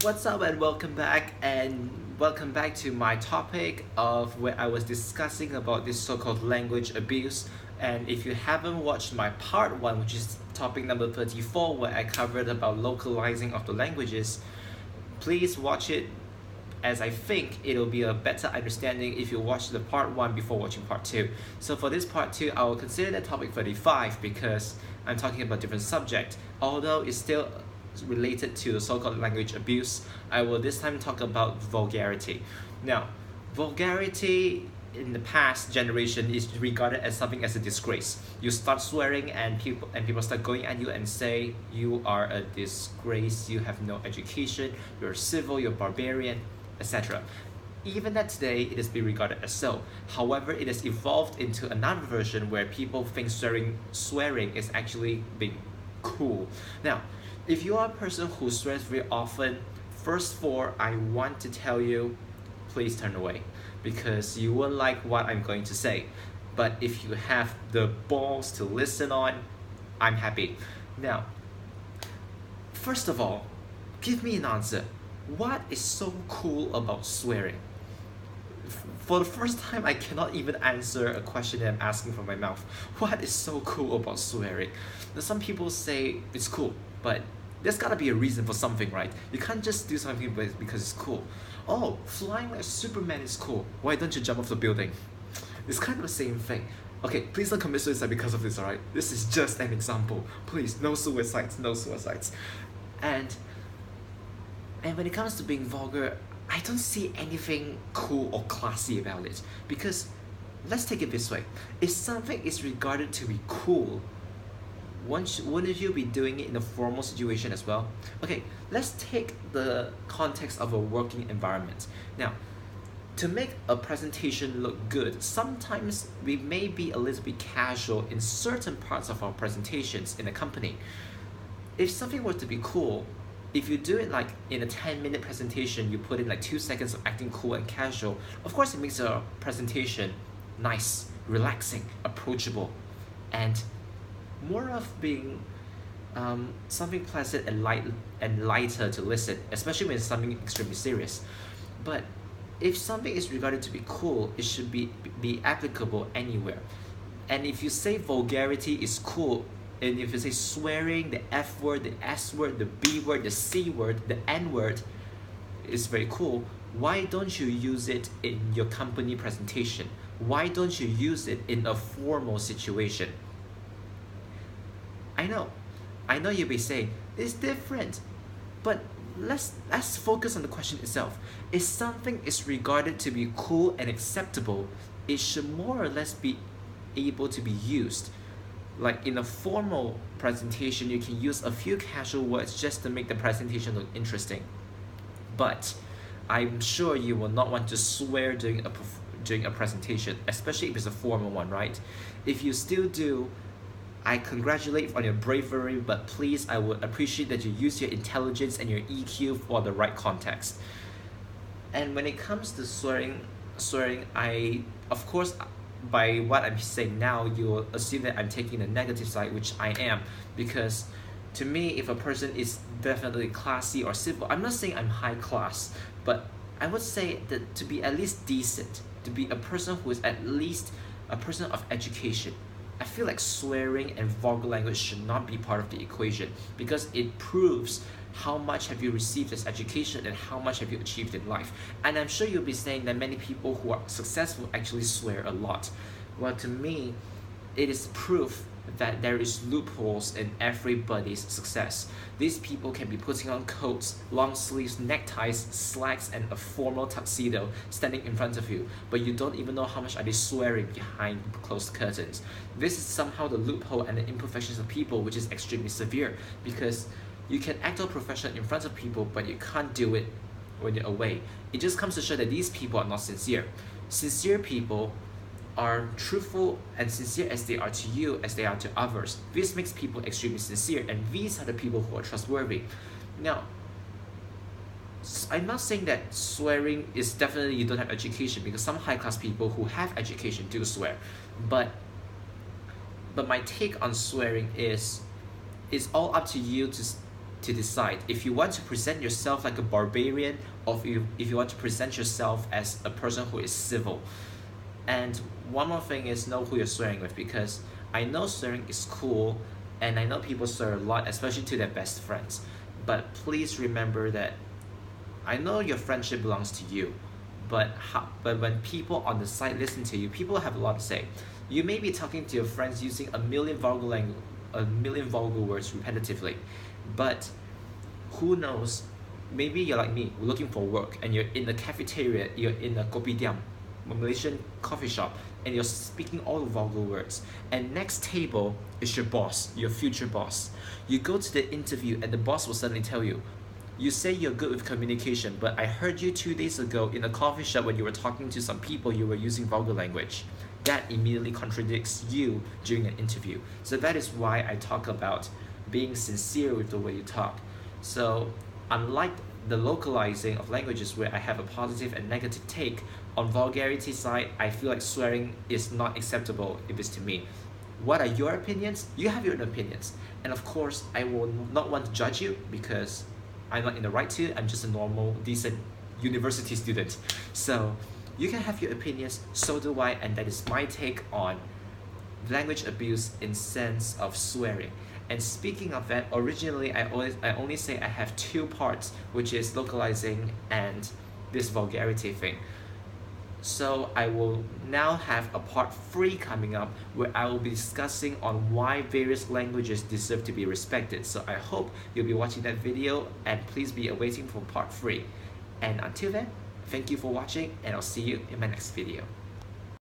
What's up and welcome back to my topic of where I was discussing about this so-called language abuse. And if you haven't watched my part 1, which is topic number 34, where I covered about localizing of the languages, please watch it, as I think it'll be a better understanding if you watch the part 1 before watching part 2. So for this part 2, I will consider that topic 35 because I'm talking about different subject. Although it's still related to the so-called language abuse, I will this time talk about vulgarity. Now, vulgarity in the past generation is regarded as something as a disgrace. You start swearing and people start going at you and say you are a disgrace, you have no education, you're civil, you're barbarian, etc. Even that today it is being regarded as so. However, it has evolved into another version where people think swearing is actually being cool. Now, if you are a person who swears very often, first of all, I want to tell you, please turn away because you won't like what I'm going to say. But if you have the balls to listen on, I'm happy. Now, first of all, give me an answer. What is so cool about swearing? For the first time, I cannot even answer a question that I'm asking from my mouth. What is so cool about swearing? Now, some people say it's cool, but there's gotta be a reason for something, right? You can't just do something because it's cool. Oh, flying like Superman is cool. Why don't you jump off the building? It's kind of the same thing. Okay, please don't commit suicide because of this, alright? This is just an example. Please, no suicides, no suicides. And when it comes to being vulgar, I don't see anything cool or classy about it. Because, let's take it this way. If something is regarded to be cool, wouldn't you be doing it in a formal situation as well? Okay, let's take the context of a working environment. Now, to make a presentation look good, sometimes we may be a little bit casual in certain parts of our presentations in a company. If something were to be cool, if you do it like in a 10-minute presentation, you put in like 2 seconds of acting cool and casual, of course it makes your presentation nice, relaxing, approachable, and more of being something pleasant and lighter to listen, especially when it's something extremely serious. But if something is regarded to be cool, it should be applicable anywhere. And if you say vulgarity is cool, and if you say swearing, the F word, the S word, the B word, the C word, the N word is very cool, why don't you use it in your company presentation? Why don't you use it in a formal situation? I know you'll be saying, it's different, but let's focus on the question itself. If something is regarded to be cool and acceptable, it should more or less be able to be used. Like in a formal presentation, you can use a few casual words just to make the presentation look interesting. But I'm sure you will not want to swear during a presentation, especially if it's a formal one, right? If you still do, I congratulate on your bravery, but please, I would appreciate that you use your intelligence and your EQ for the right context. And when it comes to swearing, I, of course, by what I'm saying now, you will assume that I'm taking the negative side, which I am, because to me, if a person is definitely classy or civil, I'm not saying I'm high class, but I would say that to be at least decent, to be a person who is at least a person of education, I feel like swearing and vulgar language should not be part of the equation because it proves how much have you received as education and how much have you achieved in life. And I'm sure you'll be saying that many people who are successful actually swear a lot. Well, to me, it is proof that there is loopholes in everybody's success. These people can be putting on coats, long sleeves, neckties, slacks, and a formal tuxedo standing in front of you, but you don't even know how much are they swearing behind closed curtains. This is somehow the loophole and the imperfections of people, which is extremely severe, because you can act all professional in front of people, but you can't do it when you're away. It just comes to show that these people are not sincere. Sincere people are truthful and sincere as they are to you, as they are to others. This makes people extremely sincere, and these are the people who are trustworthy. Now, I'm not saying that swearing is definitely you don't have education, because some high-class people who have education do swear. But my take on swearing is it's all up to you to decide if you want to present yourself like a barbarian or if you want to present yourself as a person who is civil. And one more thing is know who you're swearing with, because I know swearing is cool and I know people swear a lot, especially to their best friends. But please remember that I know your friendship belongs to you, but when people on the side listen to you, people have a lot to say. You may be talking to your friends using a million vulgar words repetitively, but who knows? Maybe you're like me, looking for work, and you're in the cafeteria, you're in a kopitiam, a Malaysian coffee shop, and you're speaking all the vulgar words. And next table is your boss, your future boss. You go to the interview, and the boss will suddenly tell you, "You say you're good with communication, but I heard you 2 days ago in a coffee shop when you were talking to some people, you were using vulgar language." That immediately contradicts you during an interview. So that is why I talk about being sincere with the way you talk. So unlike the localizing of languages where I have a positive and negative take, on vulgarity side, I feel like swearing is not acceptable if it's to me. What are your opinions? You have your own opinions. And of course, I will not want to judge you because I'm not in the right to, I'm just a normal, decent university student. So you can have your opinions, so do I, and that is my take on language abuse in sense of swearing. And speaking of that, originally I only say I have 2 parts, which is localizing and this vulgarity thing. So I will now have a part 3 coming up where I will be discussing on why various languages deserve to be respected. So I hope you'll be watching that video, and please be awaiting for part 3. And until then, thank you for watching, and I'll see you in my next video.